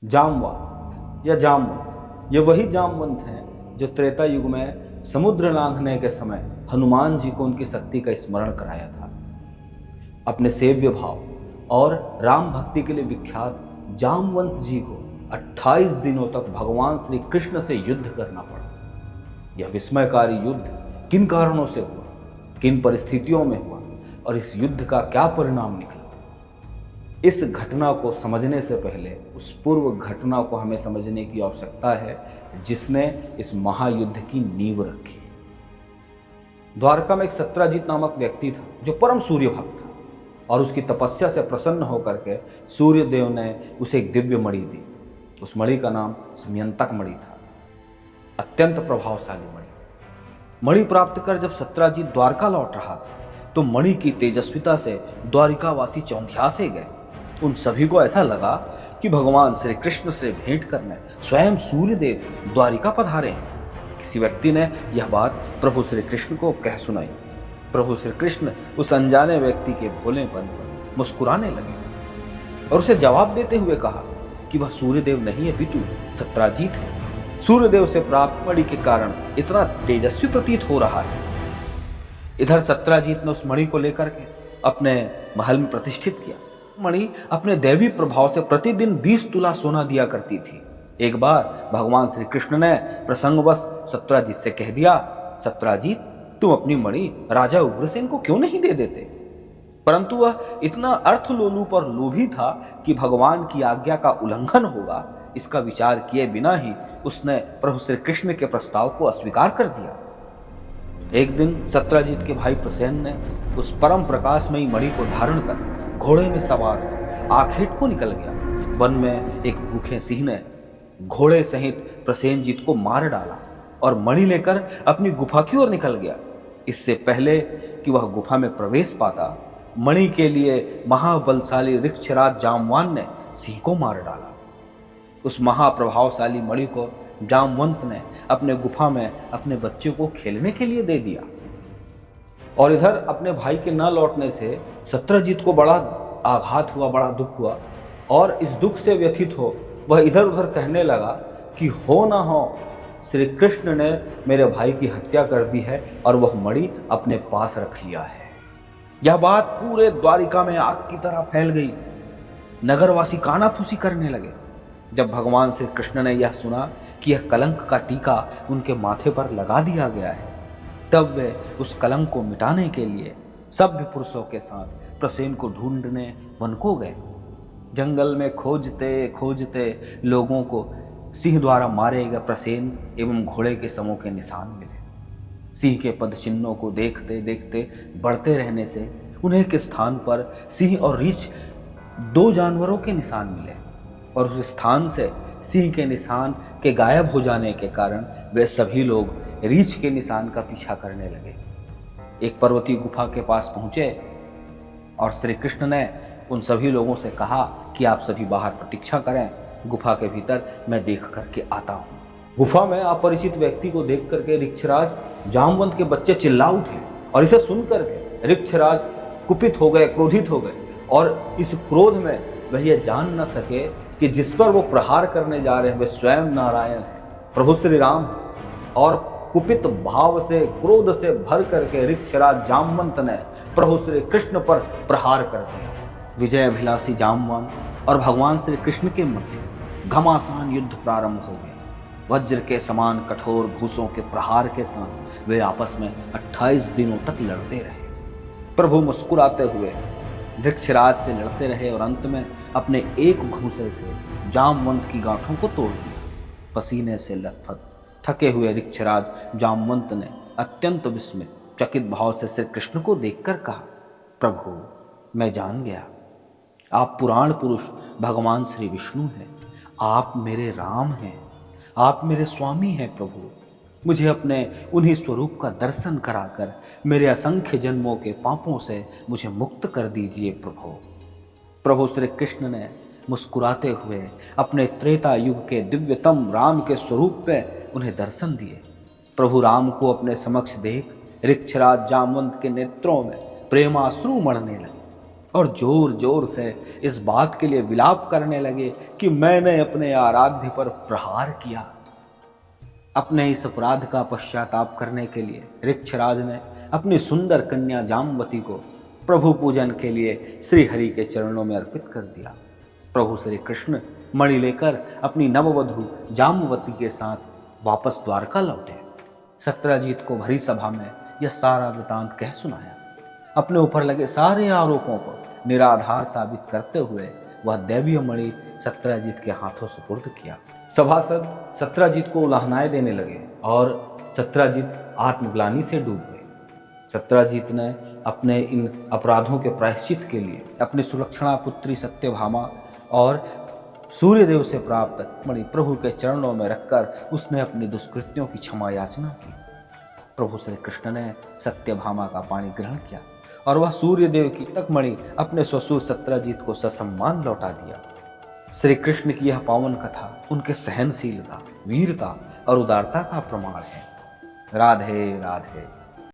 जामवंत या जामवंत ये वही जामवंत हैं जो त्रेता युग में समुद्र लांघने के समय हनुमान जी को उनकी शक्ति का स्मरण कराया था। अपने सेव्य भाव और राम भक्ति के लिए विख्यात जामवंत जी को 28 दिनों तक भगवान श्री कृष्ण से युद्ध करना पड़ा। यह विस्मयकारी युद्ध किन कारणों से हुआ, किन परिस्थितियों में हुआ और इस युद्ध का क्या परिणाम निकला, इस घटना को समझने से पहले उस पूर्व घटना को हमें समझने की आवश्यकता है जिसने इस महायुद्ध की नींव रखी। द्वारका में एक सत्राजीत नामक व्यक्ति था जो परम सूर्य भक्त था और उसकी तपस्या से प्रसन्न होकर के सूर्य देव ने उसे एक दिव्य मणि दी। उस मणि का नाम समयंतक मणि था, अत्यंत प्रभावशाली मणि प्राप्त कर जब सत्राजीत द्वारका लौट रहा था तो मणि की तेजस्विता से द्वारिकावासी चौंधियासे गए। उन सभी को ऐसा लगा कि भगवान श्री कृष्ण से भेंट करने स्वयं सूर्यदेव द्वारिका पधारे हैं। किसी व्यक्ति ने यह बात प्रभु श्री कृष्ण को कह सुनाई। प्रभु श्री कृष्ण उस अनजाने व्यक्ति के भोलेपन पर मुस्कुराने लगे और उसे जवाब देते हुए कहा कि वह सूर्यदेव नहीं है पितु, सत्राजीत है। सूर्यदेव से प्राप्त मणि के कारण इतना तेजस्वी प्रतीत हो रहा है। इधर सत्राजीत ने उस मणि को लेकर के अपने महल में प्रतिष्ठित किया। मणि अपने दैवी प्रभाव से प्रतिदिन 20 तुला सोना दिया करती थी। एक बार भगवान श्री कृष्ण ने प्रसंगवश सत्राजीत से कह दिया, सत्राजीत तुम अपनी मणि राजा उग्रसेन को क्यों नहीं दे देते? परंतु वह इतना अर्थलोलुप और लोभी था कि भगवान की आज्ञा का उल्लंघन होगा इसका विचार किए बिना ही उसने प्रभु श्री कृष्ण के प्रस्ताव को अस्वीकार कर दिया। एक दिन सत्राजीत के भाई प्रसेन ने उस परम प्रकाशमयी मणि को धारण कर घोड़े में सवार आखेट को निकल गया। वन में एक भूखे सिंह ने घोड़े सहित प्रसेनजीत को मार डाला और मणि लेकर अपनी गुफा की ओर निकल गया। इससे पहले कि वह गुफा में प्रवेश पाता, मणि के लिए महाबलशाली ऋक्षराज जामवान ने सिंह को मार डाला। उस महाप्रभावशाली मणि को जामवंत ने अपने गुफा में अपने बच्चे को खेलने के लिए दे दिया। और इधर अपने भाई के न लौटने से सत्राजीत को बड़ा आघात हुआ, बड़ा दुख हुआ और इस दुख से व्यथित हो वह इधर उधर कहने लगा कि हो ना हो श्री कृष्ण ने मेरे भाई की हत्या कर दी है और वह मणि अपने पास रख लिया है। यह बात पूरे द्वारिका में आग की तरह फैल गई। नगरवासी कानाफूसी करने लगे। जब भगवान श्री कृष्ण ने यह सुना कि यह कलंक का टीका उनके माथे पर लगा दिया गया है, तब वे उस कलंक को मिटाने के लिए सभ्य पुरुषों के साथ प्रसेन को ढूंढने वन को गए। जंगल में खोजते खोजते लोगों को सिंह द्वारा मारे गए प्रसेन एवं घोड़े के समूह के निशान मिले। सिंह के पद चिन्हों को देखते देखते बढ़ते रहने से उन्हें एक स्थान पर सिंह और रीछ दो जानवरों के निशान मिले और उस स्थान से सिंह के निशान के गायब हो जाने के कारण वे सभी लोग रीछ के निशान का पीछा करने लगे। एक पर्वतीय गुफा के पास पहुंचे और श्री कृष्ण ने उन सभी लोगों से कहा कि आप सभी बाहर प्रतीक्षा करें, गुफा के भीतर मैं देख करके आता हूं। गुफा में अपरिचित व्यक्ति को देख करके ऋक्षराज जामवंत के बच्चे चिल्ला उठे और इसे सुन करके ऋक्षराज कुपित हो गए, क्रोधित हो गए और इस क्रोध में वह यह जान न सके कि जिस पर वो प्रहार करने जा रहे हैं वे स्वयं नारायण हैं, प्रभु श्री राम। और कुपित भाव से, क्रोध से भर करके ऋक्षराज जामवंत ने प्रभु श्री कृष्ण पर प्रहार कर दिया। विजयाभिलाषी जामवान और भगवान श्री कृष्ण के मध्य घमासान युद्ध प्रारंभ हो गया। वज्र के समान कठोर भूसों के प्रहार के साथ वे आपस में 28 दिनों तक लड़ते रहे। प्रभु मुस्कुराते हुए ऋक्षराज से लड़ते रहे और अंत में अपने एक घूंसे से जामवंत की गांठों को तोड़ दिया। पसीने से लथपथ थके हुए ऋक्षराज जामवंत ने अत्यंत विस्मित चकित भाव से श्री कृष्ण को देखकर कहा, प्रभु मैं जान गया आप पुराण पुरुष भगवान श्री विष्णु हैं, आप मेरे राम हैं, आप मेरे स्वामी हैं। प्रभु मुझे अपने उन्हीं स्वरूप का दर्शन कराकर मेरे असंख्य जन्मों के पापों से मुझे मुक्त कर दीजिए प्रभु। प्रभु श्री कृष्ण ने मुस्कुराते हुए अपने त्रेता युग के दिव्यतम राम के स्वरूप में उन्हें दर्शन दिए। प्रभु राम को अपने समक्ष देख ऋक्षराज जामवंत के नेत्रों में प्रेमाश्रु मढ़ने लगे। और जोर जोर से इस बात के लिए विलाप करने लगे कि मैंने अपने आराध्य पर प्रहार किया। अपने इस अपराध का पश्चाताप करने के लिए ऋक्षराज ने अपनी सुंदर कन्या जामवती को प्रभु पूजन के लिए श्री हरि के चरणों में अर्पित कर दिया। प्रभु श्री कृष्ण मणि लेकर अपनी नववधू जामवती के साथ वापस द्वारका लौटे। सत्यजीत को भरी सभा में यह सारा वृतांत कह सुनाया। अपने ऊपर लगे सारे आरोपों को निराधार साबित करते हुए वह दैवीय मणि सत्यजीत के हाथों सुपुर्द किया। सभासद सत्यजीत को उलाहनाएं देने लगे और सत्यजीत आत्मग्लानि से डूब गए। सत्यजीत ने अपने इन अपराधों के प्रायश्चित के लिए अपनी सुलक्षणा पुत्री सत्यभामा और सूर्यदेव से प्राप्त मणि प्रभु के चरणों में रखकर उसने अपनी दुष्कृत्यों की क्षमा याचना की। प्रभु श्री कृष्ण ने सत्यभामा का पानी ग्रहण किया और वह सूर्यदेव की तकमणि अपने ससुर सत्यजीत को ससम्मान लौटा दिया। श्री कृष्ण की यह पावन कथा उनके सहनशीलता, वीरता और उदारता का प्रमाण है। राधे राधे।